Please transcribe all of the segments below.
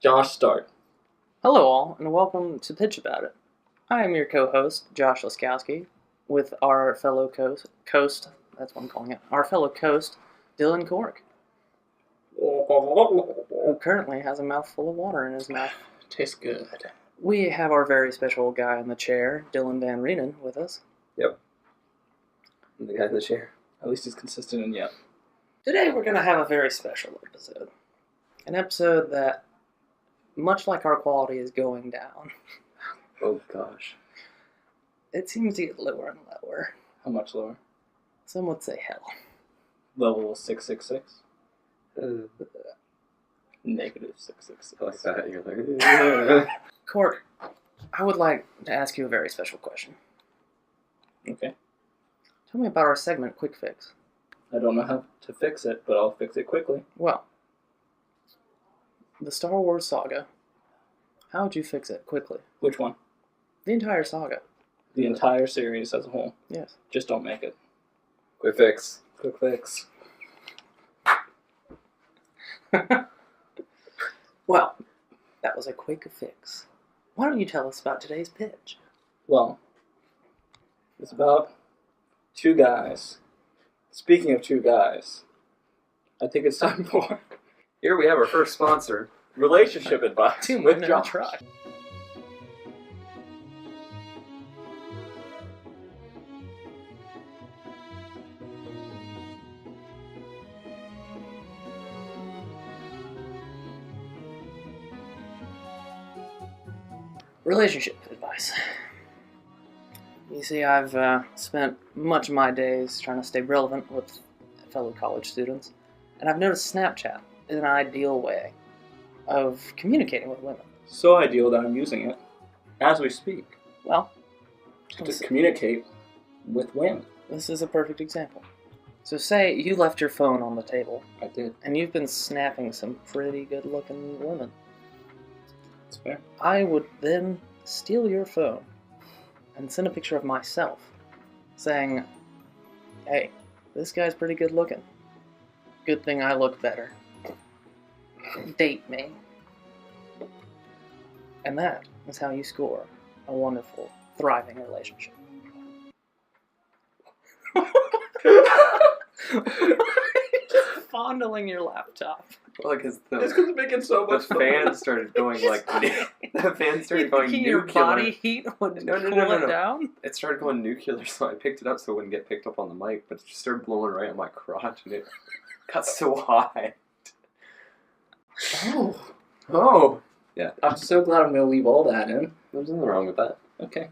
Josh, start. Hello all, and welcome to Pitch About It. I am your co-host, Josh Laskowski, with our fellow coast, that's what I'm calling it, our fellow coast, Dylan Cork, who currently has a mouthful of water in his mouth. Tastes good. We have our very special guy in the chair, Dylan Van Reenen, with us. Yep. I'm the guy in the chair. At least he's consistent and yep. Today we're going to have a very special episode. An episode that, much like our quality is going down, Oh gosh. it seems to get lower and lower. How much lower? Some would say hell. Level 666? Negative -666. I like that. You're like, Cork, I would like to ask you a very special question. Okay. Tell me about our segment, Quick Fix. I don't know how to fix it, but I'll fix it quickly. Well, the Star Wars saga. How would you fix it quickly? Which one? The entire saga. The entire series as a whole. Yes. Just don't make it. quick fix. Quick fix. Well, that was a quick fix. Why don't you tell us about today's pitch? Well, it's about two guys. Speaking of two guys, I think it's time for Here we have our first sponsor, relationship advice 2 with men in a Josh. truck. Relationship advice. You see, I've spent much of my days trying to stay relevant with fellow college students, and I've noticed Snapchat is an ideal way of communicating with women. so ideal that I'm using it as we speak Well, to communicate with women. this is a perfect example. So say you left your phone on the table, I did. and you've been snapping some pretty good-looking women. It's fair. I would then steal your phone and send a picture of myself saying, hey, this guy's pretty good looking. Good thing I look better. Date me. And that is how you score a wonderful, thriving relationship. Fondling your laptop. Well, because It's because it's making so the much fan started going like the fan started going Thinking your nuclear. body heat would No, cool it down? It started going nuclear, so I picked it up so it wouldn't get picked up on the mic, but it just started blowing right on my crotch, and it got so hot. Oh, yeah. I'm so glad I'm going to leave all that in. There's nothing wrong with that. Okay.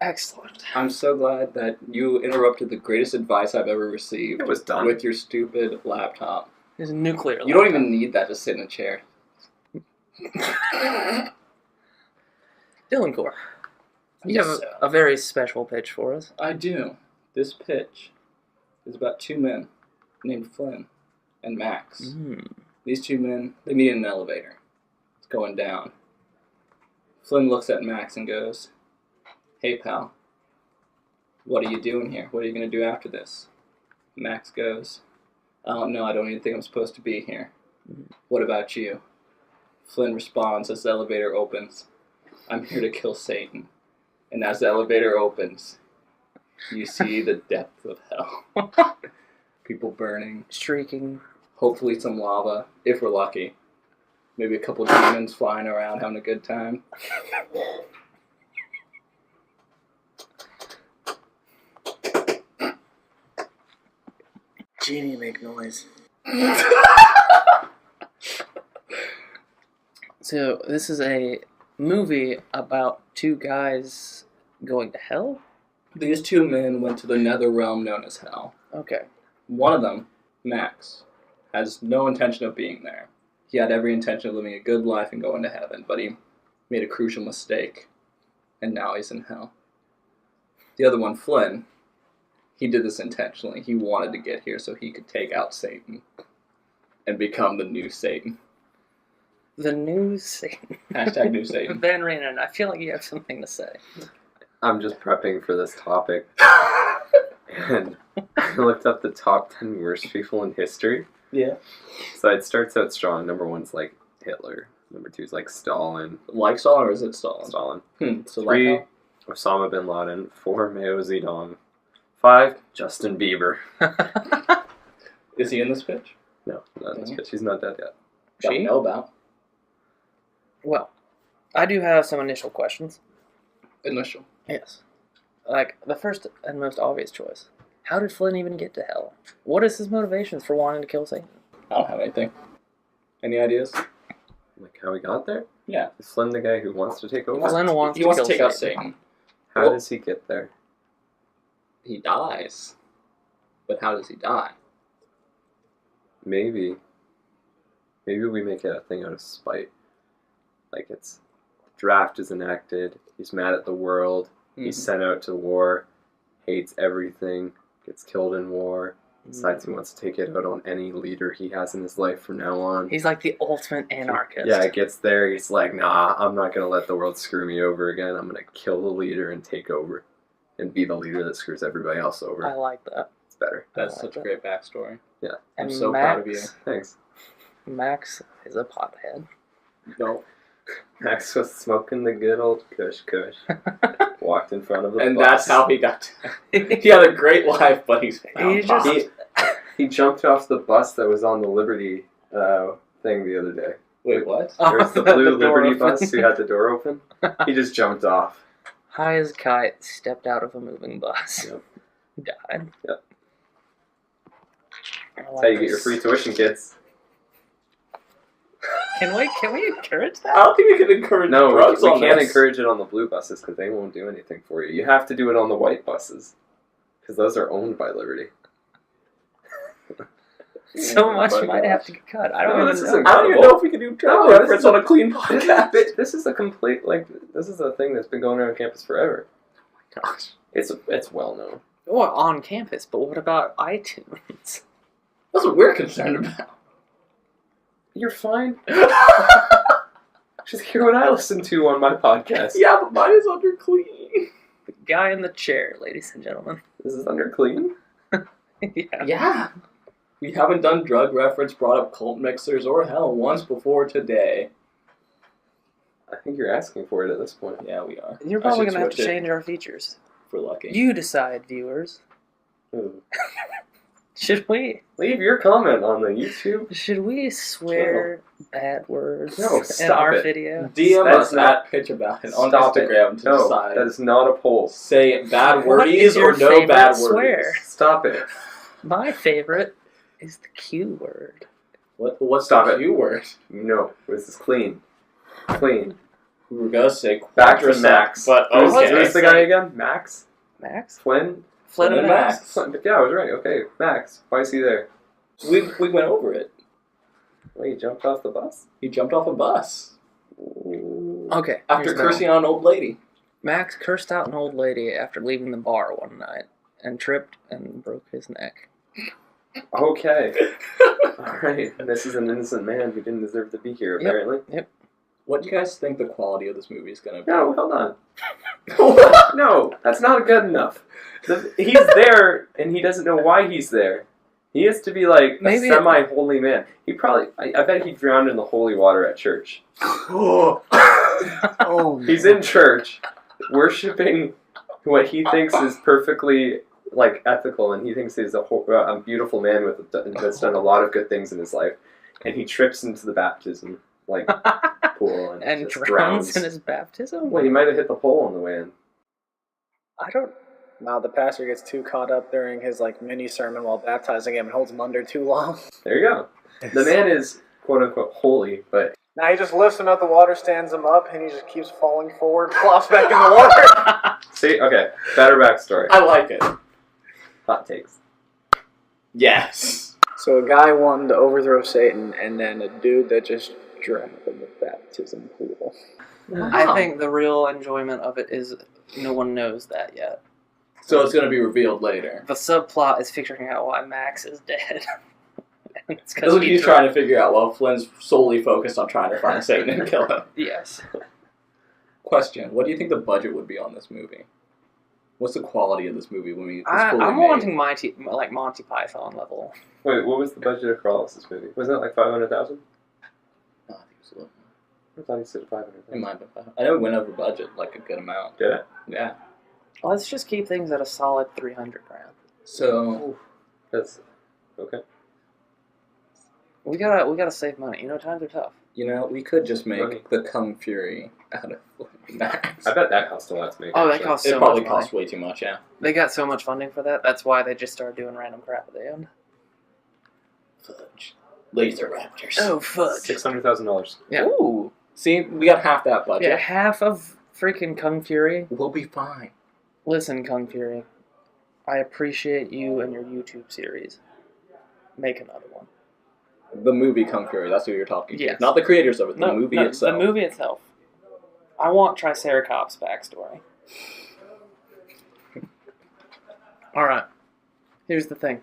Excellent. I'm so glad that you interrupted the greatest advice I've ever received It was done. with your stupid laptop. It's nuclear. You don't even need that to sit in a chair. Dylan Core, you have a very special pitch for us. I do. This pitch is about two men named Flynn and Max. These two men, they meet in an elevator. It's going down. Flynn looks at Max and goes, hey pal, what are you doing here? What are you going to do after this? Max goes, I don't know, I don't even think I'm supposed to be here. What about you? Flynn responds as the elevator opens, I'm here to kill Satan. And as the elevator opens, you see the depth of hell. People burning, Shrieking. hopefully some lava, if we're lucky. Maybe a couple demons flying around having a good time. Genie make noise. So, this is a movie about two guys going to hell? These two men went to the nether realm known as hell. Okay. One of them, Max, has no intention of being there. He had every intention of living a good life and going to heaven, but he made a crucial mistake, and now he's in hell. The other one, Flynn, he did this intentionally. He wanted to get here so he could take out Satan and become the new Satan. The new Satan. Hashtag new Satan. Van Reenen, I feel like you have something to say. I'm just prepping for this topic. And I looked up the top 10 worst people in history. Yeah. So it starts out strong. Number 1's like Hitler. Number 2's like Stalin. Like Stalin, or is it Stalin? Stalin. So 3, like how? Osama bin Laden. 4, Mao Zedong. 5, Justin Bieber. Is he in this pitch? No, not in this pitch. He's not dead yet. That we know about. Well, I do have some initial questions. Initial. Yes. Like, the first and most obvious choice. How did Flynn even get to hell? What is his motivations for wanting to kill Satan? I don't have anything. Any ideas? Like how he got there? Yeah. Is Flynn the guy who wants to take over? Flynn wants He to wants kill to take out Satan. Satan. How does he get there? He dies. But how does he die? Maybe we make it a thing out of spite. Like it's draft is enacted. He's mad at the world. He's sent out to war. Hates everything. Gets killed in war. Decides he wants to take it out on any leader he has in his life from now on. He's like the ultimate anarchist. Yeah, it gets there. He's like, nah, I'm not going to let the world screw me over again. I'm going to kill the leader and take over. And be the leader that screws everybody else over. I like that. It's better. That's such a great backstory. Yeah. I'm so proud of you. Thanks. Max is a pothead. No. Max was smoking the good old kush. Walked in front of the And bus. that's how he got he had a great life, but he's He jumped off the bus that was on the Liberty thing the other day. Wait, what? There was the blue The door Liberty open. bus who had the door open. He just jumped off. High as a kite, stepped out of a moving bus. Yep. Died. Yep. That's That's how you get your free tuition, kids. Can we encourage I that? don't think we can encourage No, drugs we on can't this. encourage it on the blue buses because they won't do anything for you. You have to do it on the white buses because those are owned by Liberty. So much my might gosh. have to get cut. I No, don't this even is know. a- I don't even know if we can do drug No, reference on a clean podcast. This is a complete this is a thing that's been going around campus forever. Gosh. It's well known. Well, on campus, but what about iTunes? That's what we're concerned about. You're fine. Just hear what I listen to on my podcast. Yeah, but mine is under clean. The guy in the chair, ladies and gentlemen. This is under clean. Yeah. Yeah. We haven't done drug reference, brought up cult mixers, or hell once before today. I think you're asking for it at this point. Yeah, we are. You're I probably should going to have to switch it change our features. if we're lucky. You decide, viewers. Ooh. Should we Leave your comment on the YouTube. swear bad words No, in stop our it. video? DM That's us not- at Pitch About It on Stop Instagram it. to No, decide. that is not a poll. Say bad What is wordies or your no favorite bad swear? wordies. Stop it. My favorite is the Q word. What's Stop the it. Q word? No, this is clean. Clean. We were gonna say Back to quadricep, Max. but Who's, okay. who's the guy again? Max? Max? Flynn? Flynn and Max. Flynn. Yeah, I was right. Okay, Max. Why is he there? We went over it. Wait, he jumped off the bus? He jumped off a bus Ooh. Okay. after here's the cursing out an old lady. Max cursed out an old lady after leaving the bar one night and tripped and broke his neck. Okay. Alright, this is an innocent man who didn't deserve to be here, apparently. What do you guys think the quality of this movie is gonna be? No, hold on. No, that's not good enough. He's there, and he doesn't know why he's there. He has to be like Maybe a semi-holy man. He probably, I bet he drowned in the holy water at church. Oh, He's in church, worshiping what he thinks is perfectly like ethical, and he thinks he's a beautiful man that's done a lot of good things in his life, and he trips into the baptism like pool and just drowns in his baptism? Well, he might have hit the pole on the way in. I don't... Now the pastor gets too caught up during his mini sermon while baptizing him and holds him under too long. There you go. The man is quote unquote holy, but Now he just lifts him out the water, stands him up, and he just keeps falling forward, plops back in the water. see, okay, better backstory. I like it. Hot takes. Yes. So a guy wanted to overthrow Satan, and then a dude that just drowned in the baptism pool. I think the real enjoyment of it is no one knows that yet. So it's gonna be revealed later. The subplot is figuring out why Max is dead. And it's 'cause That's what he he's drowned. trying to figure out while Flynn's solely focused on trying to find Satan and kill him. Yes. Question: what do you think the budget would be on this movie? What's the quality of this movie when we? I'm wanting Monty Python level. Wait, what was the budget of Corrales' movie? Wasn't it like 500,000? No, I think it was a little. I thought he said 500,000. It might have been 500. I know it went over budget like a good amount. Did it? Yeah. Let's just keep things at a solid 300 grand. So That's okay. We gotta save money. Times are tough. we could just make Money. the Kung Fury out of Max. I bet that cost a lot to make. Oh, that actually. costs It so probably much money. costs way too much. Yeah. They got so much funding for that. That's why they just started doing random crap at the end. Fudge. Laser Raptors. Oh, fudge. $600,000. Yeah. Ooh. See, we got half that budget. Yeah, half of freaking Kung Fury. We'll be fine. Listen, Kung Fury, I appreciate you and your YouTube series. Make another one. The movie Kung Fury. That's who you're talking to. Yes. Not the creators of it. The movie itself. The movie itself. I want Triceratops backstory. Alright. Here's the thing.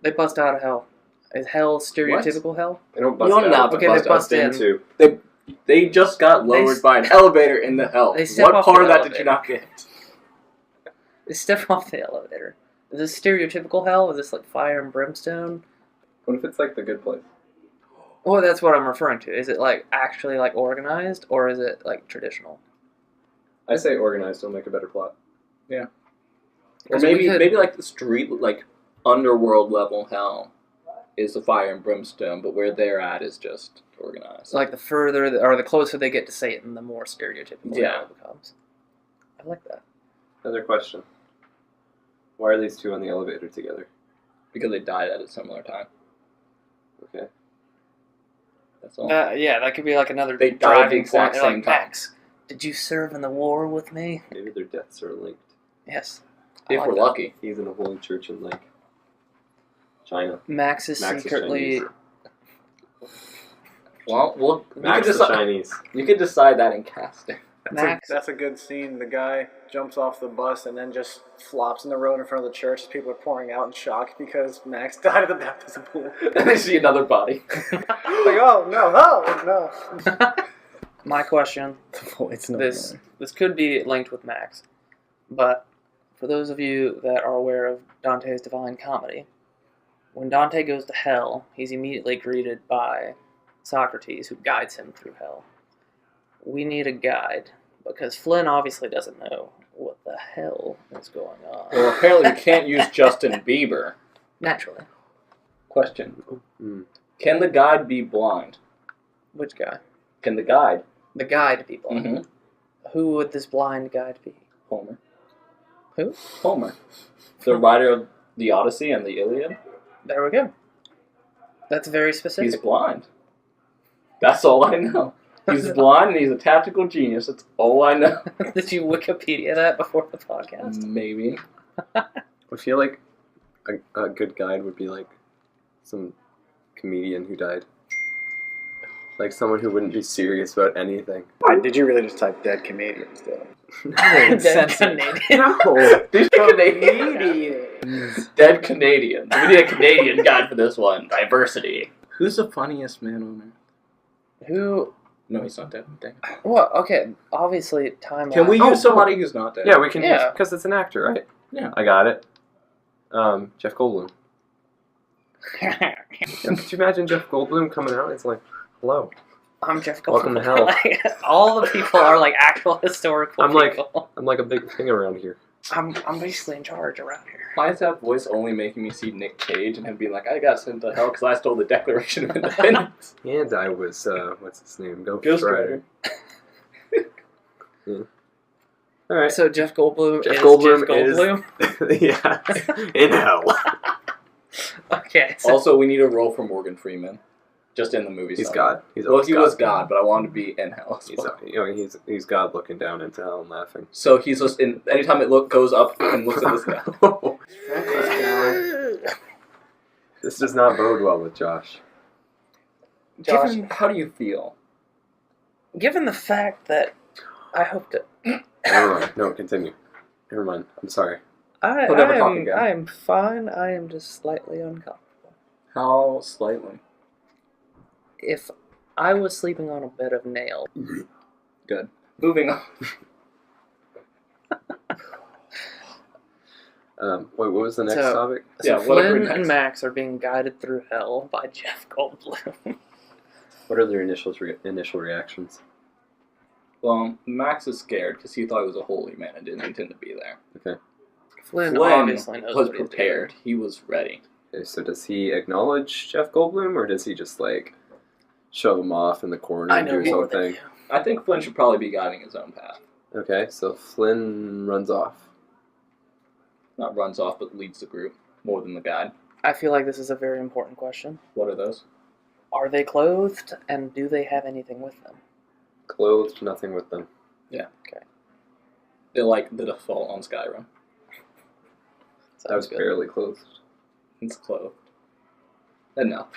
They bust out of hell. Is hell stereotypical hell? They don't bust You don't out. know. Okay, they bust in. into. They just got lowered by an elevator in the hell. They step What off part the of that did elevator. you not get? They step off the elevator. Is this stereotypical hell? Is this like fire and brimstone? What if it's like The Good Place? Well, that's what I'm referring to. Is it like actually like organized, or is it like traditional? I say organized will make a better plot. Or Because we maybe could- maybe like the street, like underworld level hell is the fire and brimstone, but where they're at is just organized. So like the further or the closer they get to Satan, the more stereotypical Yeah. it becomes. I like that. Another question. Why are these two on the elevator together? Because they died at a similar time. Okay. That's all. Yeah, that could be like another They died at the driving exact point. same Like, time. Max, did you serve in the war with me? Maybe their deaths are linked. Yes. I If like we're that. lucky. He's in a holy church in like China. Max is Max is secretly. Chinese. Well, Max is Chinese. you could decide that in casting. Max. That's a good scene. The guy jumps off the bus and then just flops in the road in front of the church. People are pouring out in shock because Max died at the baptism pool. And they see another body. Like, oh no. My question. It's not This could be linked with Max, but for those of you that are aware of Dante's Divine Comedy, when Dante goes to hell, he's immediately greeted by Socrates, who guides him through hell. We need a guide, because Flynn obviously doesn't know what the hell is going on. Well, apparently we can't use Justin Bieber. Naturally. Question. Mm. Can the guide be blind? Which guy? Can the guide? The guide be blind. Mm-hmm. Who would this blind guide be? Homer. Who? Homer. The writer of the Odyssey and the Iliad. There we go. That's very specific. He's blind. That's all I know. He's blind and he's a tactical genius. That's all I know. Did you Wikipedia that before the podcast? Maybe. I feel like a good guide would be like some comedian who died. Like someone who wouldn't be serious about anything. Did you really just type dead comedians though? Dead Canadian. No! These Canadians. Dead Canadians. We need a Canadian guide for this one. Diversity. Who's the funniest man on earth? Who? No, he's not dead. Dang. Well, okay. Obviously, time. Can we use somebody who's not dead? Yeah, we can Yeah. because it's an actor, right? Yeah. I got it. Jeff Goldblum. Yeah, could you imagine Jeff Goldblum coming out? It's like, hello. I'm Jeff Goldblum. Welcome to hell. Like, all the people are like actual historical I'm like- people. I'm like a big thing around here. I'm basically in charge around here. Why is that voice only making me see Nick Cage and him being like, I got sent to hell because I stole the Declaration of Independence? And I was, what's his name? Ghost Rider. Alright. So Jeff Goldblum Jeff is Goldblum Jeff Goldblum? yeah. In hell. Okay. So Also, we need a role for Morgan Freeman. Just in the movie. He's somewhere. God. He's Well, always he was God, but I wanted to be in hell as He's, well. he's God looking down into hell and laughing. So he's just in. Anytime it goes up and looks at the sky. This does not bode well with Josh. Josh, Given- how do you feel? Given the fact that I hope to, Never mind. No, continue. Never mind. I'm sorry. We'll never talk again. I am fine. I am just slightly uncomfortable. How slightly? If I was sleeping on a bed of nails, Good. Moving on. What was the next So- topic? So Yeah, what are we Flynn and next? Max are being guided through hell by Jeff Goldblum. What are their initial reactions? Well, Max is scared because he thought he was a holy man and didn't intend to be there. Okay. Flynn Flynn obviously knows was what he's prepared. doing. He was ready. Okay, so does he acknowledge Jeff Goldblum, or does he just like shove him off in the corner I and know do his more own than thing? you. I think Flynn should probably be guiding his own path. Okay, so Flynn runs off. Not runs off, but leads the group more than the guide. I feel like this is a very important question. What are those? Are they clothed, and do they have anything with them? Clothed, nothing with them. They're like the default on Skyrim. I was barely clothed. It's clothed. Enough.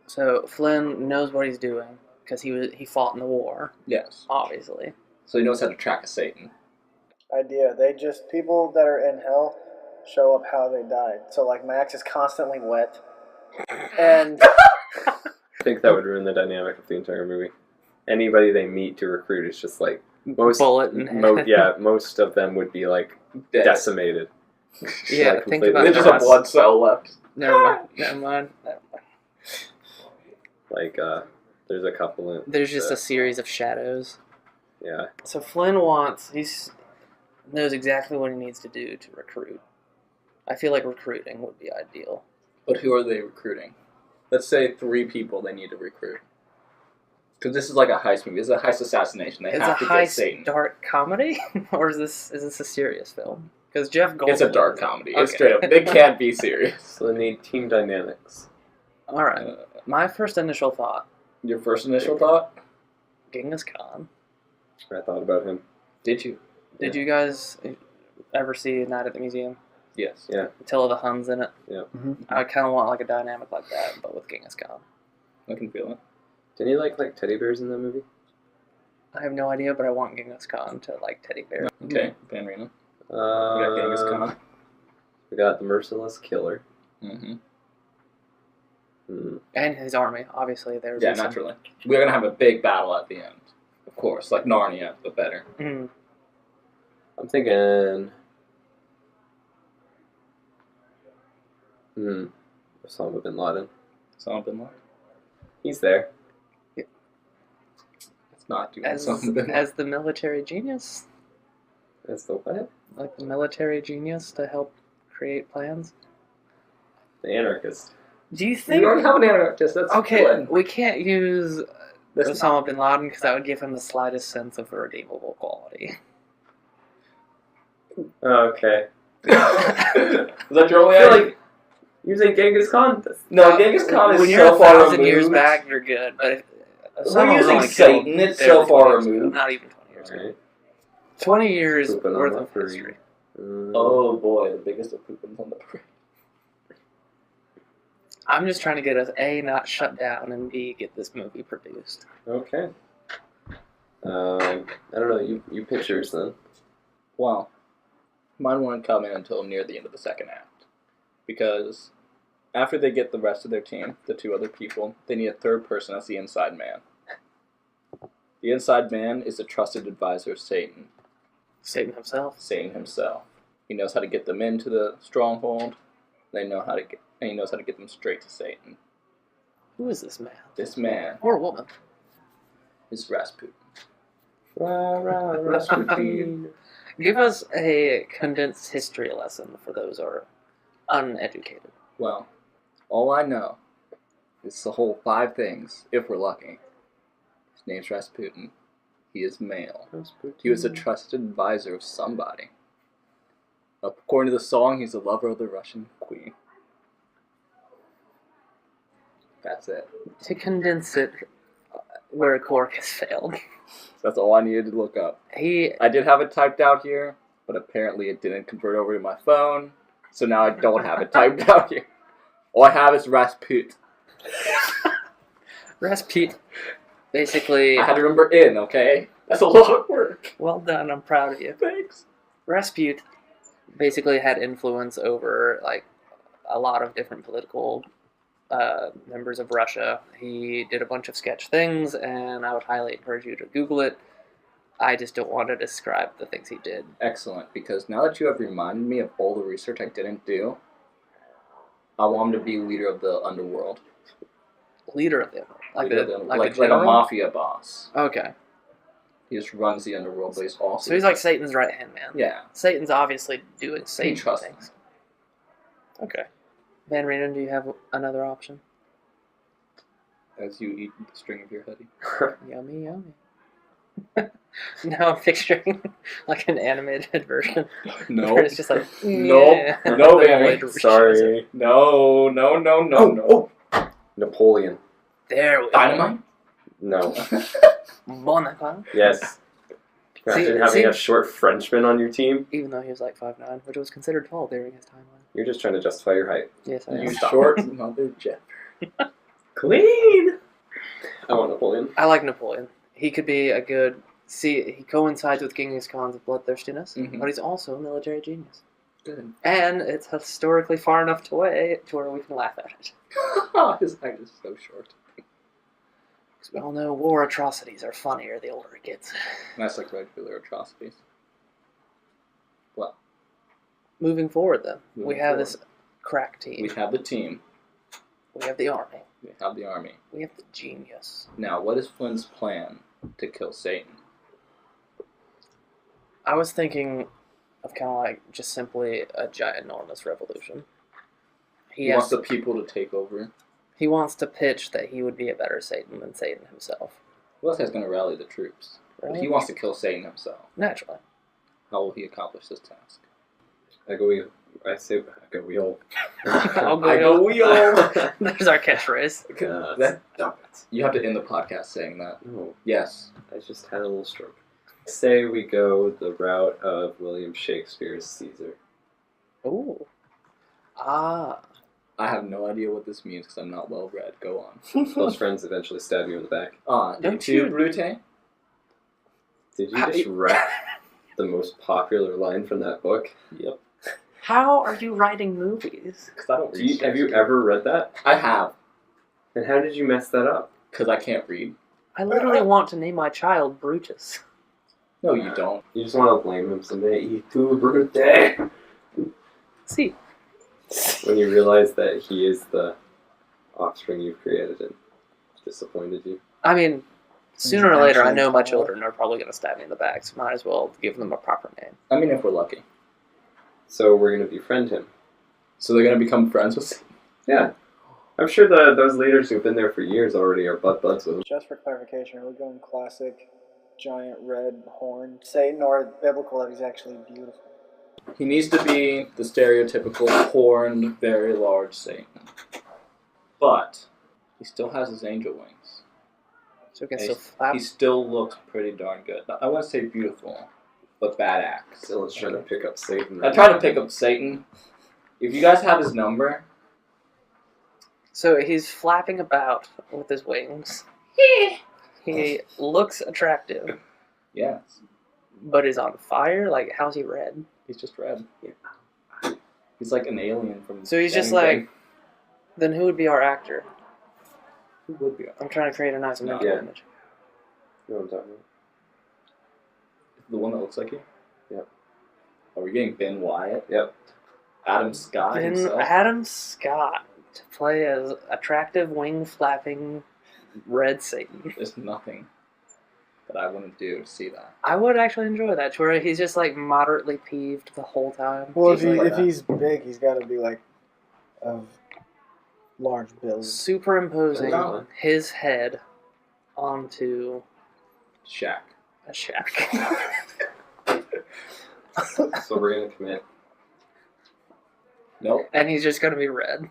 So Flynn knows what he's doing because he fought in the war, Yes. obviously. So he knows how to track a Satan. Idea. They just, people that are in hell show up how they died. So, like, Max is constantly wet. And I think that would ruin the dynamic of the entire movie. Anybody they meet to recruit is just like most Bullet in hand. most of them would be like Dead. decimated. Yeah, Like, think completely- about There's just a that. blood cell left. Never mind. Never mind. Like there's a couple in. There's just a series of shadows. Yeah. So Flynn knows exactly what he needs to do to recruit. I feel like recruiting would be ideal. But who are they recruiting? Let's say 3 people they need to recruit. Because this is like a heist movie. This is a heist assassination. They It's have a to get heist Satan. dark comedy, or is this a serious film? Because Jeff Goldblum. It's a dark comedy. It's Okay. straight up. They can't be serious. So they need team dynamics. All right. My first initial thought: Your first initial thought? Genghis Khan. I thought about him. Did you? Did you guys ever see Night at the Museum? Yes. Yeah. Attila the Hun's in it. Yeah. I kind of want like a dynamic like that, but with Genghis Khan. I can feel it. Didn't he like teddy bears in that movie? I have no idea, but I want Genghis Khan to like teddy bear. Okay, Van Reno. We We got Genghis Khan. We got the merciless killer. Mm-hmm. And his army, obviously. Yeah, naturally. We're going to have a big battle at the end. Of course, like Narnia, but better. Mm. I'm thinking. Osama bin Laden. Osama bin Laden. He's there. It's not doing As Osama bin Laden. as the military genius, That's the what? like the military genius to help create plans. The anarchist. Do you We think? already have an anarchist. That's Okay, Flynn. we can't use That's Osama bin Laden because that would give him the slightest sense of a redeemable quality. Okay. Is that your only I feel idea? like using Genghis Khan. No, Genghis Khan is when you're so far 1,000 removed. years back, you're good. But if We're was using only Satan, killed it's barely so far 20 years ago. removed. Not even 20 years ago. Alright. 20 years Pooping on worth the of parade. history. Oh boy, the biggest of poopins on the parade. I'm just trying to get us A, not shut down, and B, get this movie produced. Okay. I don't know. You pitch yours then. Well, mine won't come in until near the end of the second act. Because after they get the rest of their team, the 2 other people, they need a third person as the inside man. The inside man is the trusted advisor of Satan. Satan himself. Satan himself. He knows how to get them into the stronghold. And he knows how to get them straight to Satan. Who is this man? This man Or woman? is Rasputin. Rasputin. Give us a condensed history lesson for those who are uneducated. Well, all I know is the whole 5 things, if we're lucky. His name's Rasputin. He is male. He was a trusted advisor of somebody. According to the song, he's a lover of the Russian queen. That's it. To condense it, where Cork has failed. That's all I needed to look up. I did have it typed out here, but apparently it didn't convert over to my phone, so now I don't have it typed out here. All I have is Rasputin. Rasputin, basically... I had to remember in, okay? That's a lot of work. Well done, I'm proud of you. Thanks. Rasputin basically had influence over, like, a lot of different political members of Russia. He did a bunch of sketch things, and I would highly encourage you to Google it. I just don't want to describe the things he did. Excellent, because now that you have reminded me of all the research I didn't do, I want him to be leader of the underworld. Leader of them. Like a mafia boss. Okay. He just runs the underworld, but he's also... So he's like Satan's right-hand man. Yeah. Satan's obviously doing Satan trust things. Okay. Van Reenen, do you have another option? As you eat the string of your hoodie. Yummy, yummy. Now I'm picturing like an animated version. No. Where it's just like, No, Van Reenen. Sorry. No. Oh. Napoleon. There we go. Dynamite? No. Bonaparte. Yes. Imagine having a short Frenchman on your team. Even though he was like 5'9", which was considered tall during his timeline. You're just trying to justify your height. Yes, I You am. short mother Jeff. Clean! I want Napoleon. I like Napoleon. He could be a good... See, he coincides with Genghis Khan's bloodthirstiness, but he's also a military genius. Good. And it's historically far enough away to where we can laugh at it. His height is so short. Because we all know war atrocities are funnier the older it gets. That's like regular atrocities. Well, Moving forward, then, we Moving have forward. this crack team. we have the team. We have the army. We have the army. We have the genius. Now, what is Flynn's plan to kill Satan? I was thinking of kind of like just simply a ginormous revolution. He wants the people to take over. He wants to pitch that he would be a better Satan than Satan himself. Well, this guy's going to rally the troops. Really? He wants to kill Satan himself. Naturally. How will he accomplish this task? I go wheel. I say I go wheel. I'll go I go wheel. There's our catchphrase. Stop it. You have to end the podcast saying that. No, Yes. I just had a little stroke. Say we go the route of William Shakespeare's Caesar. Ooh. Ah. I have no idea what this means because I'm not well read. Go on. Those friends eventually stab you in the back. Don't you, you- Brute? Did you How- just wreck the most popular line from that book? Yep. How are you writing movies? Because I don't read. Have you ever read that? I have. And how did you mess that up? Because I can't read. I literally want to name my child Brutus. No, you don't. You just want to blame him someday. You too, Brute. See. When you realize that he is the offspring you've created and disappointed you. I mean, sooner or later, I Actually, know my children are probably going to stab me in the back, so might as well give them a proper name. I mean, if we're lucky. So we're going to befriend him. So they're going to become friends with Satan? Yeah. I'm sure those leaders who've been there for years already are buds with him. Just for clarification, are we going classic, giant red horn Satan, or biblical that he's actually beautiful? He needs to be the stereotypical horned, very large Satan. But he still has his angel wings. So we can And still flap. he still looks pretty darn good. I wouldn't say beautiful, but badass. Still is trying to pick up Satan. I tried to pick up Satan. If you guys have his number, So he's flapping about with his wings. He looks attractive, yes, but is on fire? Like, how's he red? he's just red. He's like an alien from. So he's just anything. like, then who would be our actor? Who would be I'm trying to create a nice mental Yeah. image. You know what I'm talking about? the one that looks like you? Yep. Are we getting Ben Wyatt? Yep. Adam Scott And himself? Adam Scott to play as attractive wing flapping red Satan. There's nothing that I wouldn't do to see that. I would actually enjoy that, to where he's just like moderately peeved the whole time. Well, He's like if that. he's big, he's got to be like of large build. Superimposing Yeah. his head onto Shaq. a shack. So we're going to commit. Nope. And he's just gonna be red.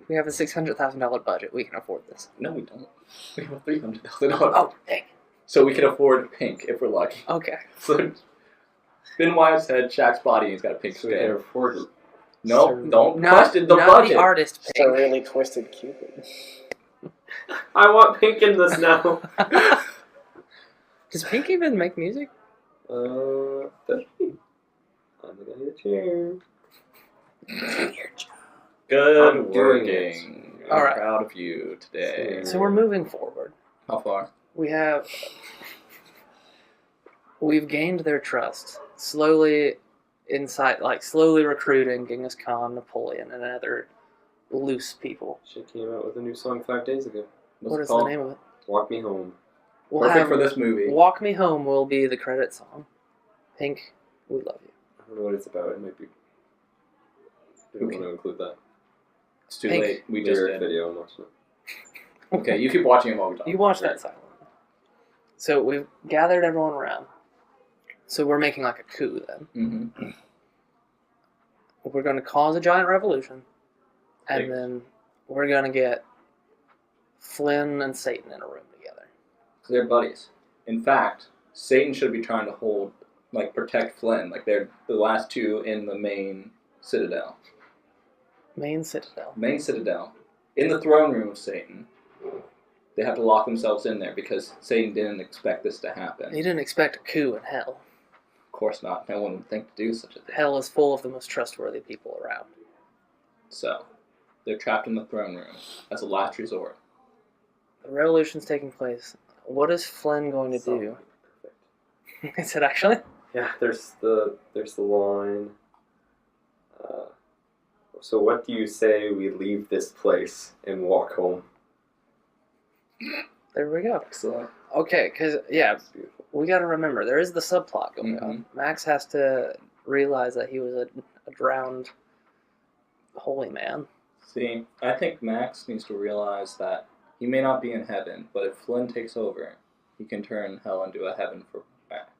We have a $600,000 budget. We can afford this. No, we don't. We have a $300,000. Oh, dang. So we can afford pink if we're lucky. Okay. So Ben Wyatt's head, Shaq's body, and he's got a pink So we can skin. afford it. No, So don't not, question the not budget. the artist It's a pink. really twisted Cupid. I want pink in this now. Does Pink even make music? Does he? I'm gonna need a chair. Good I'm doing working. All I'm right. proud of you today. So we're moving forward. How far? We have We've gained their trust. Slowly slowly recruiting Genghis Khan, Napoleon, and other loose people. She came out with a new song 5 days ago. What is the name of it? Walk Me Home. Perfect for this movie. Walk Me Home will be the credit song. Pink, we love you. I don't know what it's about. It might be... We don't want to include that. It's too Pink. late. We just did. Video. I'm watching it. Okay, you keep watching it while we talk. You watch that silently. So we've gathered everyone around. So we're making like a coup then. Mm-hmm. We're going to cause a giant revolution. And then we're going to get Flynn and Satan in a room together. So they're buddies. In fact, Satan should be trying to protect Flynn. Like they're the last two in the main citadel. Main citadel. Main citadel. In the throne room of Satan. They have to lock themselves in there because Satan didn't expect this to happen. He didn't expect a coup in hell. Of course not. No one would think to do such a thing. Hell is full of the most trustworthy people around. So, they're trapped in the throne room as a last resort. The revolution's taking place. What is Flynn going to do? Is it actually? Yeah, there's the line. So what do you say we leave this place and walk home? There we go. Excellent. Okay, because, yeah, That's beautiful. we got to remember, there is the subplot going on. Max has to realize that he was a drowned holy man. See, I think Max needs to realize that he may not be in heaven, but if Flynn takes over, he can turn hell into a heaven for Max.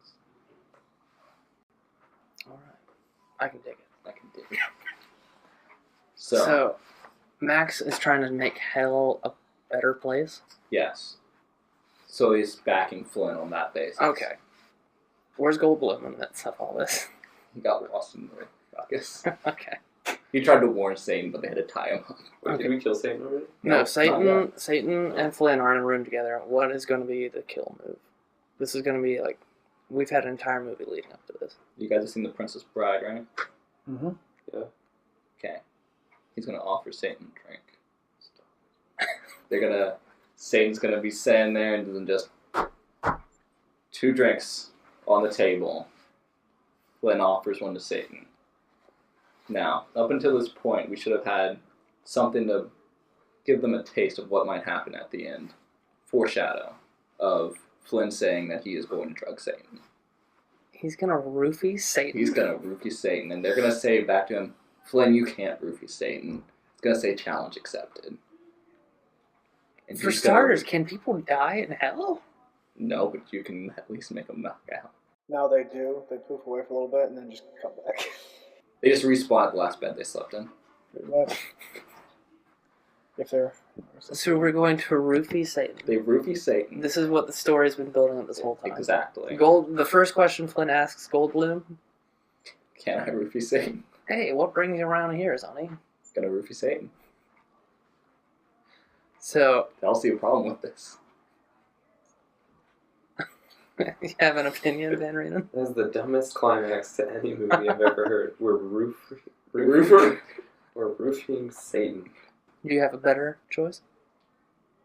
Alright. I can dig it. I can dig it. So, Max is trying to make hell a better place? Yes. So he's backing Flynn on that basis. Okay. Where's Goldblum in the midst of all this? He got lost in the ruckus. Okay. He tried to warn Satan, but they had to tie him up. Wait, did we kill Satan already? No, not Satan and Flynn are in a room together. What is going to be the kill move? This is going to be like, we've had an entire movie leading up to this. You guys have seen The Princess Bride, right? Mm-hmm. Yeah. Okay. He's going to offer Satan a drink. Satan's going to be sitting there and then just 2 drinks on the table. Flynn offers one to Satan. Now, up until this point, we should have had something to give them a taste of what might happen at the end. Foreshadow of Flynn saying that he is going to drug Satan. He's going to roofie Satan? He's going to roofie Satan, and they're going to say back to him, Flynn, you can't roofie Satan. It's going to say challenge accepted. And For starters, can people die in hell? No, but you can at least make them knock out. Now they do. They poof away for a little bit and then just come back. They just respawn at the last bed they slept in. Pretty much. If they're... So we're going to roofie Satan. They roofie Satan. This is what the story's been building up this whole time. Exactly. The first question Flynn asks Goldblum, Can I roofie Satan? hey, what brings you around here, Sonny? Gonna roofie Satan. So, I don't see a problem with this. you have an opinion, Van Reenen? That's the dumbest climax to any movie I've ever heard. We're Roofer? We're roofing Satan. Do you have a better choice?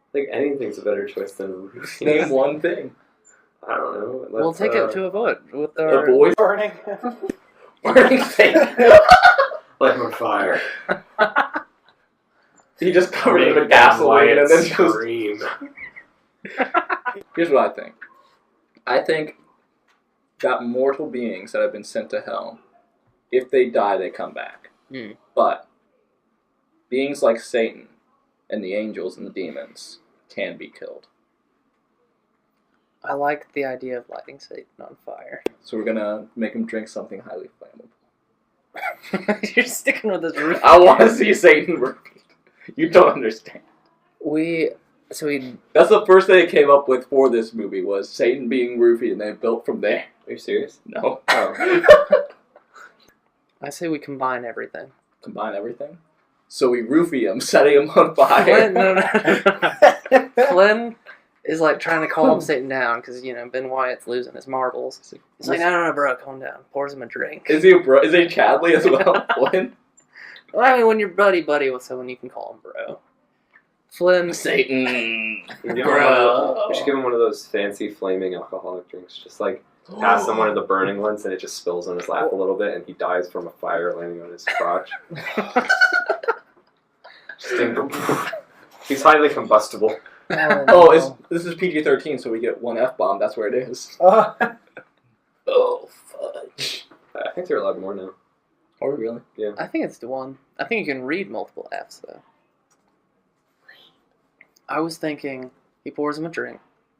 I think anything's a better choice than roofing. Name one thing. I don't know. We'll take it to a vote with our... A boy Burning. burning Satan. Like on fire. He just covered it in gasoline and then just... scream. Here's what I think. I think that mortal beings that have been sent to hell, if they die, they come back. Mm. But beings like Satan and the angels and the demons can be killed. I like the idea of lighting Satan on fire. So we're gonna make him drink something highly flammable. You're sticking with this roof. I want to see Satan repeat. You don't understand. So we... That's the first thing they came up with for this movie was Satan being roofied, and they built from there. Are you serious? No. Oh. I say we combine everything. Combine everything. So we roofie him, setting him on fire. Flynn, no. Flynn is like trying to calm Satan down because, you know, Ben Wyatt's losing his marbles. He's like, no, bro, calm down. Pours him a drink. Is he a bro? Is he Chadley as well, Flynn? Well, I mean, when you're buddy with someone, you can call him bro. Flynn, Satan, We bro. should give him one of those fancy flaming alcoholic drinks. Just like past someone in the burning ones, and it just spills on his lap a little bit, and he dies from a fire landing on his crotch. He's highly combustible. This is PG-13, so we get one F-bomb. That's where it is. Oh, fudge. I think they're allowed more now. Are we really? Yeah. I think it's the one. I think you can read multiple Fs, though. I was thinking, he pours him a drink.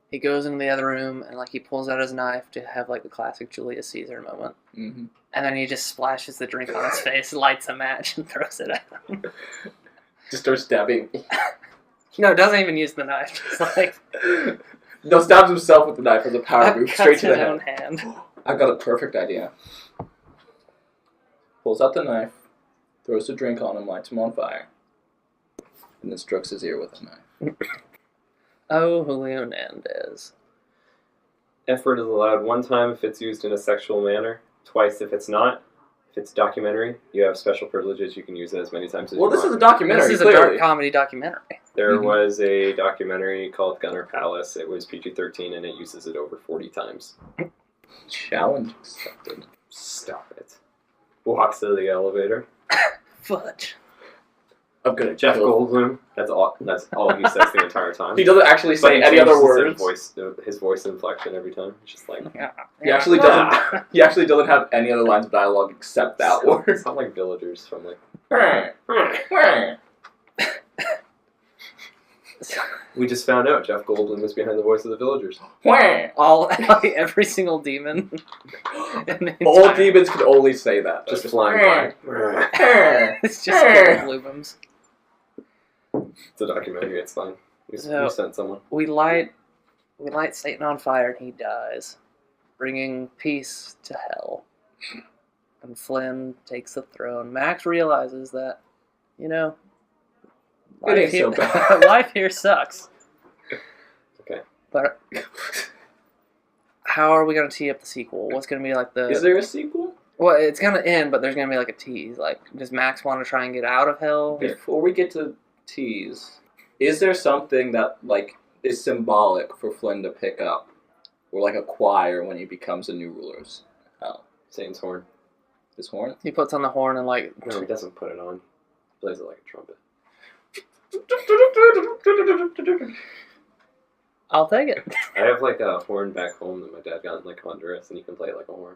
He goes into the other room, and, like, he pulls out his knife to have, like, the classic Julius Caesar moment. Mm-hmm. And then he just splashes the drink on his face, lights a match, and throws it at him. Just starts stabbing. No, doesn't even use the knife. Just, like... No, stabs himself with the knife as a power move, straight to the his own head. hand. I've got a perfect idea. Pulls out the knife, throws the drink on him, lights him on fire, and then strokes his ear with a knife. Oh, Julio Hernandez. F-word is allowed one time if it's used in a sexual manner, twice if it's not. If it's documentary, you have special privileges. You can use it as many times as you want. Well, this is a documentary, This is clearly. a dark comedy documentary. There was a documentary called Gunner Palace. It was PG-13, and it uses it over 40 times. Challenge accepted. Stop it. Walks to the elevator. Fudge. I'm gonna Jeff kill. Goldblum. That's all he says the entire time. He doesn't actually But say he any other changes words. his voice inflection every time. It's just like... He actually doesn't. He actually doesn't have any other lines of dialogue except that word. It's not like villagers from like... We just found out Jeff Goldblum is behind the voice of the villagers. Every single demon. All demons can only say that. Just flying by. It's just Goldblum's. It's a documentary. It's fine. We sent someone. We light Satan on fire and he dies, bringing peace to hell. And Flynn takes the throne. Max realizes that, It ain't so bad. life here sucks. Okay. But how are we going to tee up the sequel? What's going to be like the... Is there a sequel? Well, it's going to end, but there's going to be like a tease. Like, does Max want to try and get out of hell? Before we get to tease, is there something that, like, is symbolic for Flynn to pick up? Or like acquire when he becomes a new ruler of hell? Satan's horn. His horn? He puts on the horn and like... No, he doesn't put it on. He plays it like a trumpet. I'll take it. I have like a horn back home that my dad got in like Honduras, and you can play it like a horn.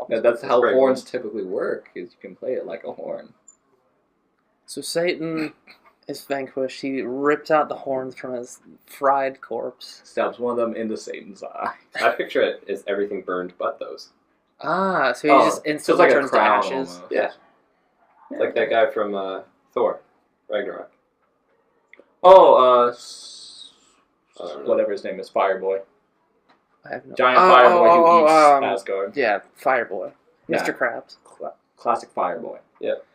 That's how pretty horns cool. typically work, is you can play it like a horn. So Satan is vanquished. He rips out the horns from his fried corpse. Stabs one of them into Satan's eye. I picture it as everything burned but those. Ah, so he just instantly like a turns to crown ashes. almost. Yeah. Like that guy from Thor, Ragnarok. Oh, I don't know. whatever his name is, Fireboy. I have no... Giant Fireboy who eats um, Asgard. Yeah, Fireboy. Yeah. Mr. Krabs. Classic Fireboy. Yep.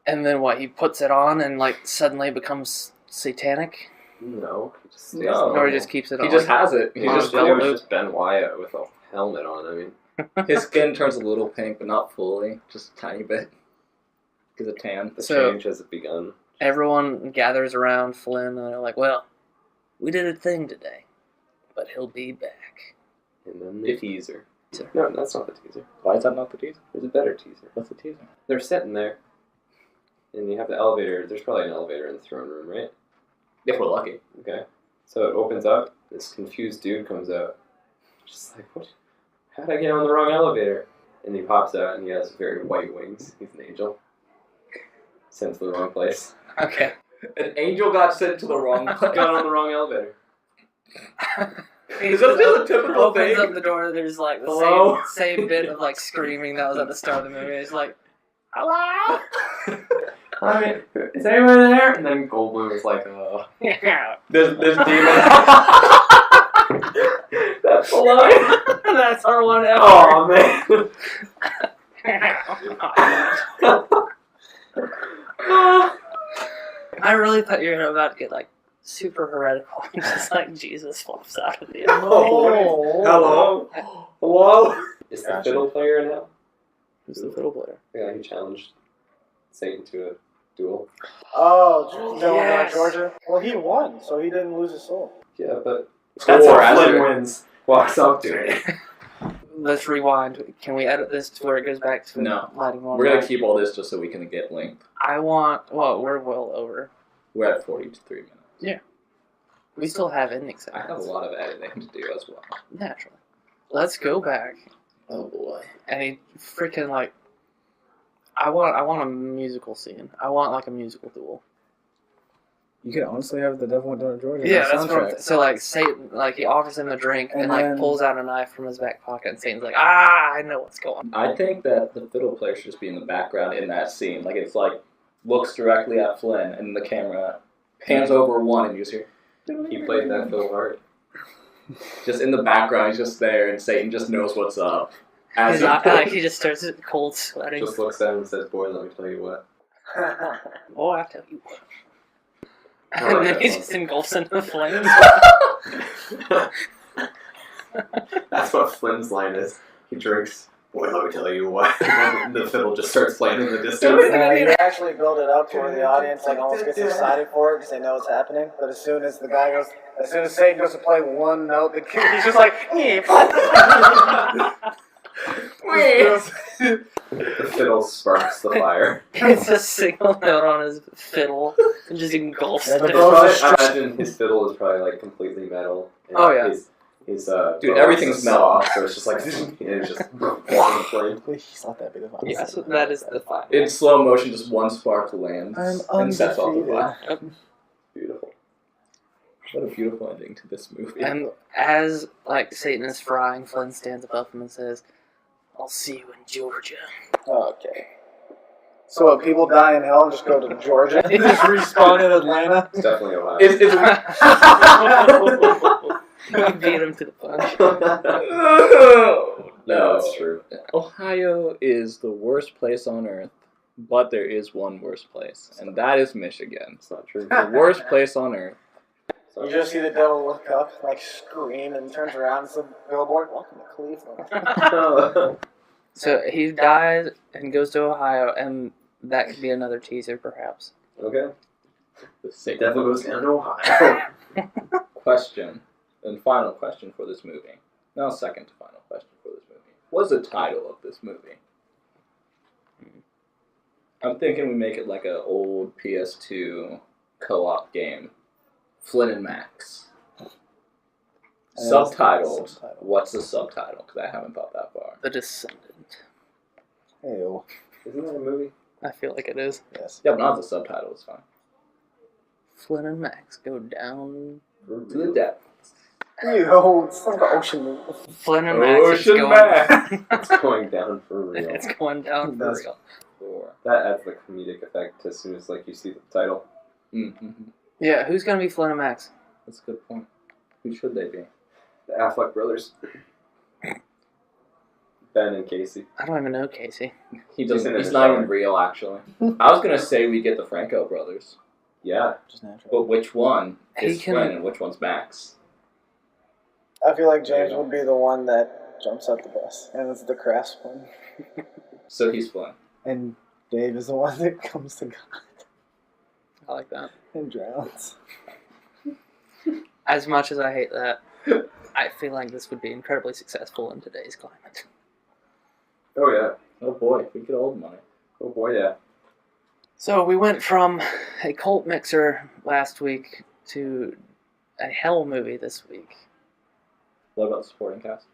And then what, he puts it on and like suddenly becomes satanic? No. He just stays No. Or he just keeps it on? He just has it. He He's just just it was cool. just Ben Wyatt with a helmet on. I mean, His skin turns a little pink, but not fully. Just a tiny bit. Gives a tan. the So- change has begun. Everyone gathers around Flynn and they're like, well, we did a thing today, but he'll be back. And then the teaser. Teaser. No, that's not the teaser. Why is that not the teaser? There's a better teaser. What's the teaser? They're sitting there, and you have the elevator. There's probably an elevator in the throne room, right? If we're lucky. Okay. So it opens up. This confused dude comes out. Just like, what? How'd I get on the wrong elevator? And he pops out, and he has very white wings. He's an angel. Sent to the wrong place. Okay. An angel got sent to the wrong place. Got on the wrong elevator. Is that still a typical opens thing? up the door, there's like the Hello? same bit of like screaming that was at the start of the movie. It's like, Hello? Hi, is anyone there? And then Goldblum is like, There's demons. That's the line. that's our one ever. Oh man. I really thought you were about to get like super heretical and just like Jesus flops out of the Oh. Hello? Hello? Is the fiddle player in hell? Who's the fiddle player? The guy who challenged Satan to a duel. Oh, Yes. Georgia. Well, he won, so he didn't lose his soul. Yeah, but That's how how Flynn Flynn wins. Walks up to it. let's rewind. Can we edit this to where it goes back to lighting one? We're going to keep all this just so we can get length. We're well over. We're at 43 minutes. Yeah. We still have ending I segments. have a lot of editing to do as well. Naturally. Let's go back. Oh boy. And he freaking like... I want a musical scene. I want like a musical duel. You could honestly have the Devil Went Down to Georgia. Yeah, that's what. So like Satan, like he offers him a drink and like then, pulls out a knife from his back pocket, and Satan's like, I know what's going on. I think that the fiddle player should just be in the background in that scene. Like it's like looks directly at Flynn, and the camera pans over one, and you just hear. He played that fiddle hard. Just in the background, he's just there, and Satan just knows what's up. He just starts cold sweating. Just looks at him and says, "Boy, let me tell you what." Oh, I tell you what. I And like then that he song. just engulfs into flames. That's what Flynn's line is. He drinks. Boy, let me tell you what. And the fiddle just starts playing in the distance. You actually build it up to where the audience like almost gets excited for it because they know what's happening. But as soon as Satan goes to play one note, he's just like, The fiddle sparks the fire. It's a single note on his fiddle and just engulfs Yeah, it. I imagine his fiddle is probably like completely metal. And Oh, yeah. His Dude, everything's metal. soft, so it's just like and it's just flame. He's not that big of a Yes, that is the final. In slow motion, just one spark lands I'm and sets off the fire. Yep. Beautiful. What a beautiful ending to this movie. And as like Satan is frying, Flynn stands above him and says, "I'll see you in Georgia." Okay. So if people die in hell and just go to Georgia, they just respawn in Atlanta. It's definitely Ohio. You beat him to the punch. No, it's true. Ohio is the worst place on earth, but there is one worse place, and that is Michigan. It's not true. The worst place on earth. You just see the devil look up, like scream, and turns around and says, "Billboard, welcome to Cleveland." So he dies and goes to Ohio, and that could be another teaser, perhaps. Okay. The Satan Devil goes down to Ohio. question, and final question for this movie. No, second to final question for this movie. What's the title of this movie? I'm thinking we make it like an old PS2 co-op game. Flynn and Max. Subtitled. Subtitle. What's the subtitle? Because I haven't thought that far. The Descendant. Ew. Isn't that a movie? I feel like it is. Yes. Yeah, but not the subtitle. It's fine. Flynn and Max go down. To the depth. Ew, it's like an ocean movie. Flynn and Max is Ocean going. Man. It's going down for real. It's going down for That's- real. That adds the comedic effect as soon as like you see the title. Mm-hmm. Yeah, who's gonna be Flynn and Max? That's a good point. Who should they be? The Affleck brothers. Ben and Casey. I don't even know Casey. He doesn't. in He's the not shower. even real, actually. I was gonna say we get the Franco brothers, Yeah. Just natural. but which one He is can- Flynn and which one's Max? I feel like James would be the one that jumps out the bus, and it's the crafts one. So he's Flynn. And Dave is the one that comes to God I like that. and drowns. As much as I hate that, I feel like this would be incredibly successful in today's climate. Oh yeah. Oh boy, we get old money. Oh boy, yeah. So we went from a cult mixer last week to a hell movie this week. What about the supporting cast?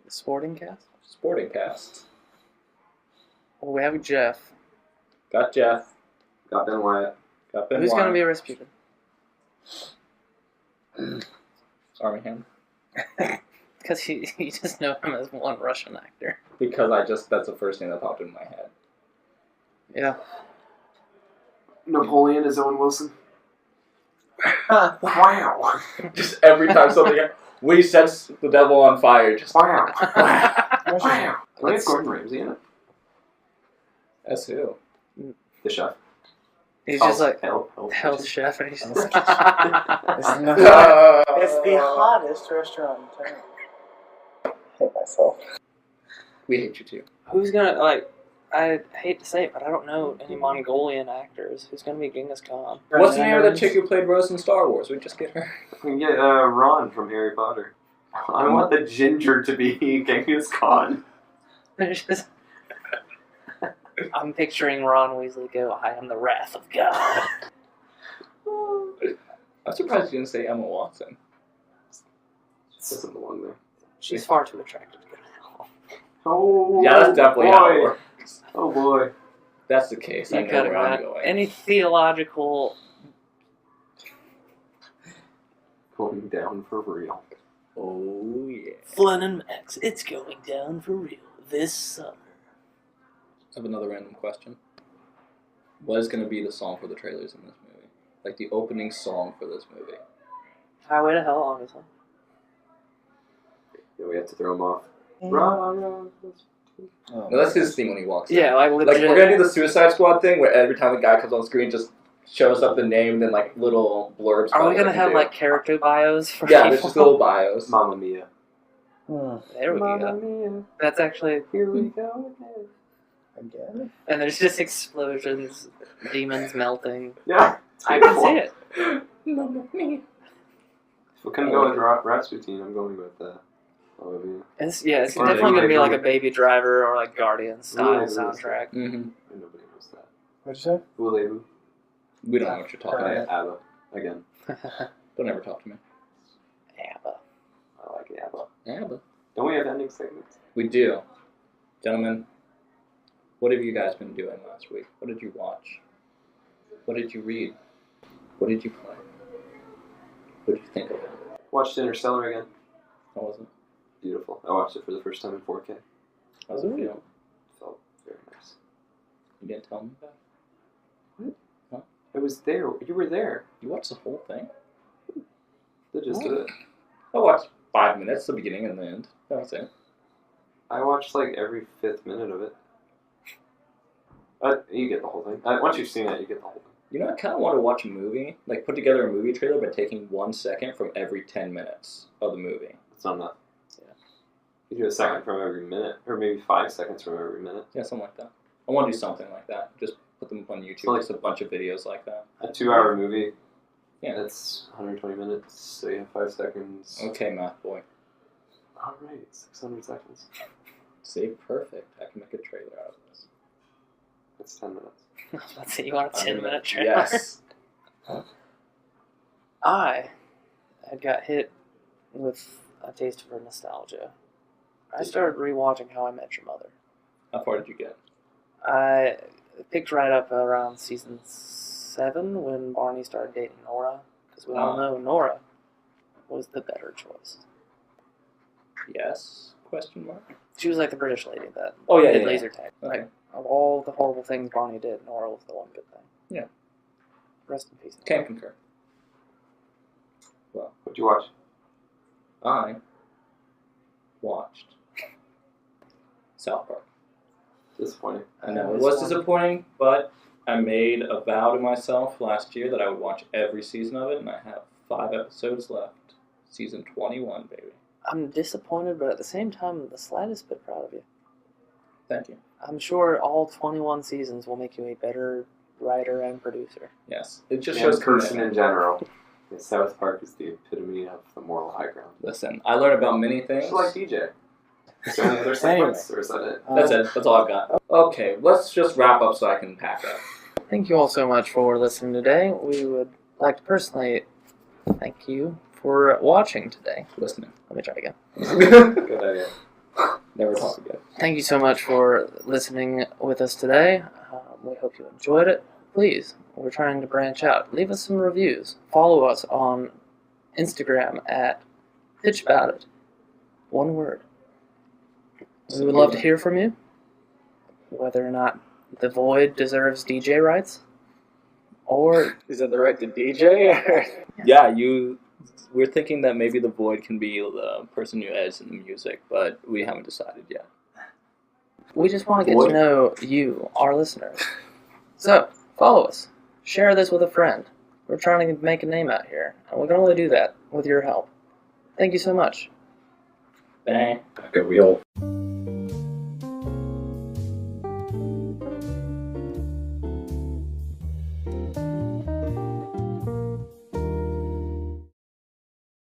The sporting cast? Sporting cast. Well, we have Jeff. Got Jeff. Got Ben Wyatt. Got Ben. Who's going to Wyatt. be Rasputin? Army Hammer. Because you just know him as one Russian actor. Because that's the first thing that popped in my head. Yeah. Napoleon is Owen Wilson. Wow. Just every time something when he sets the devil on fire, just Wow. Wow. We have Gordon Ramsay in it. That's who. The chef. He's just like Health health chef, and he's just like, It's the hottest restaurant in town. I hate myself. We hate you too. who's gonna like? I hate to say it, but I don't know any Mongolian actors. Who's gonna be Genghis Khan? What's the name of the chick who played Rose in Star Wars? We just get her. We can get Ron from Harry Potter. I want the ginger to be Genghis Khan. I'm picturing Ron Weasley go, I am the wrath of God. I'm surprised you didn't say Emma Watson. Doesn't belong there. She's far too attractive to go to hell. Oh, Yeah, that's definitely how it works. Oh boy. If that's the case, I You know cut where it I'm out. going. Any theological... Going down for real. Oh, yeah. Flynn and Max, it's going down for real this summer. I have another random question. What is going to be the song for the trailers in this movie? Like the opening song for this movie. Highway to Hell, obviously. Yeah, we have to throw him off. No, that's his theme when he walks in. Yeah, like legit. Like, we're going to do the Suicide Squad thing where every time the guy comes on screen, just shows up the name and then, like, little blurbs. Are we going to what have, do. like, character bios for Yeah, people? there's just little bios. Mamma Mia. There we Mamma go. Mia. That's actually... Here we go again. Again? And there's just explosions, demons melting. Yeah. I can see it. Mamma Mia. If we couldn't go with Rasputin, I'm going with Mamma Mia. It's Or definitely going to be like a Voulez-Vous. Baby Driver or like Guardian style Voulez-Vous. soundtrack. Mm-hmm. Nobody knows that. What'd you say? Voulez-Vous. We don't know what you're talking Okay, about. ABBA. Again. Don't ever talk to me. ABBA. I like ABBA. Yeah, but Don't we have ending segments? we do. Gentlemen, what have you guys been doing last week? What did you watch? What did you read? What did you play? What did you think of it? Watched Interstellar again. How was it? Beautiful. I watched it for the first time in 4K. How was it feel? Felt very nice. You didn't tell me about it? I was there. You were there. You watched the whole thing? The gist of it. I watched 5 minutes, the beginning and the end. That was it. I watched like every 5th minute of it. You get the whole thing. Once you've seen it, you get the whole thing. You know, I kind of want to watch a movie, like put together a movie trailer, but taking 1 second from every 10 minutes of the movie. It's not enough. Yeah. You do a second from every minute, or maybe 5 seconds from every minute. Yeah, something like that. I want to do something like that. Just put them up on YouTube. So, like, just a bunch of videos like that. A 2-hour movie. Yeah. That's 120 minutes, so you have 5 seconds. Okay, math boy. Alright, 600 seconds. See, perfect. I can make a trailer out of this. That's 10 minutes. Let's see, you want a 10-minute trailer? Yes. I had got hit with a taste for nostalgia. I started rewatching How I Met Your Mother. How far did you get? I picked right up around season 7 when Barney started dating Nora, because we all know Nora was the better choice. Yes? Question mark? She was like the British lady that Yeah, did yeah. laser tag. Okay. Like, of all the horrible things Barney did, Nora was the one good thing. Yeah. Rest in peace. Can't concur. Well, What'd you watch? I watched South Park. Disappointing. I know, it was disappointing, but I made a vow to myself last year that I would watch every season of it, and I have 5 episodes left. Season 21, baby. I'm disappointed, but at the same time, the slightest bit proud of you. Thank you. I'm sure all 21 seasons will make you a better writer and producer. Yes. It just And shows person commitment. in general. Yeah, South Park is the epitome of the moral high ground. Listen, I learned about many things. Just like DJ. Is there any other segments, or is that it? That's it. That's all I've got. Okay, let's just wrap up so I can pack up. Thank you all so much for listening today. We would like to personally thank you for watching today. Listening. Let me try again. Good idea. Never talk again. Thank you so much for listening with us today. We hope you enjoyed it. Please, we're trying to branch out. Leave us some reviews. Follow us on Instagram at PitchAboutIt. One word. We would love to hear from you. Whether or not The Void deserves DJ rights. Or Is that the right to DJ? Yeah, we're thinking that maybe the Void can be the person who edits in the music, but we haven't decided yet. we just want to get to know you, our listeners. So, follow us. Share this with a friend. We're trying to make a name out here, and we can only do that with your help. Thank you so much. Bang. Good wheel.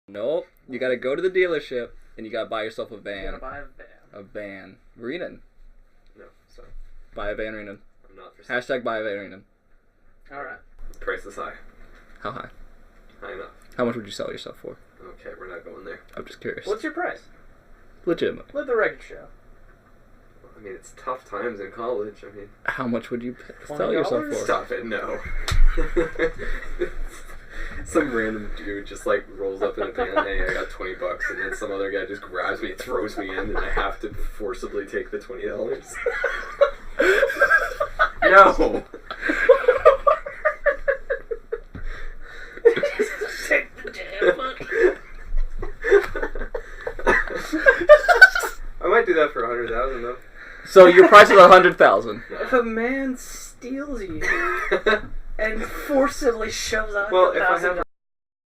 Nope. You gotta go to the dealership and you gotta buy yourself a You van. gotta buy a van. A van. Renan. No, sorry. Buy a van, Renan. I'm not for sale. Hashtag buy a van, Renan. Alright. Price is high. How high? High enough. How much would you sell yourself for? Okay, we're not going there. I'm just curious. What's your price? Legitimate. Let the record show. I mean, it's tough times in college. I mean, How much would you sell yourself for? stop it, no. Some random dude just like rolls up in a van, hey, I got $20, and then some other guy just grabs me, throws me in, and I have to forcibly take the $20. No. Take the damn money. I might do that for $100,000 though. So your price is $100,000. If a man steals you and forcibly shoves out Well, if I have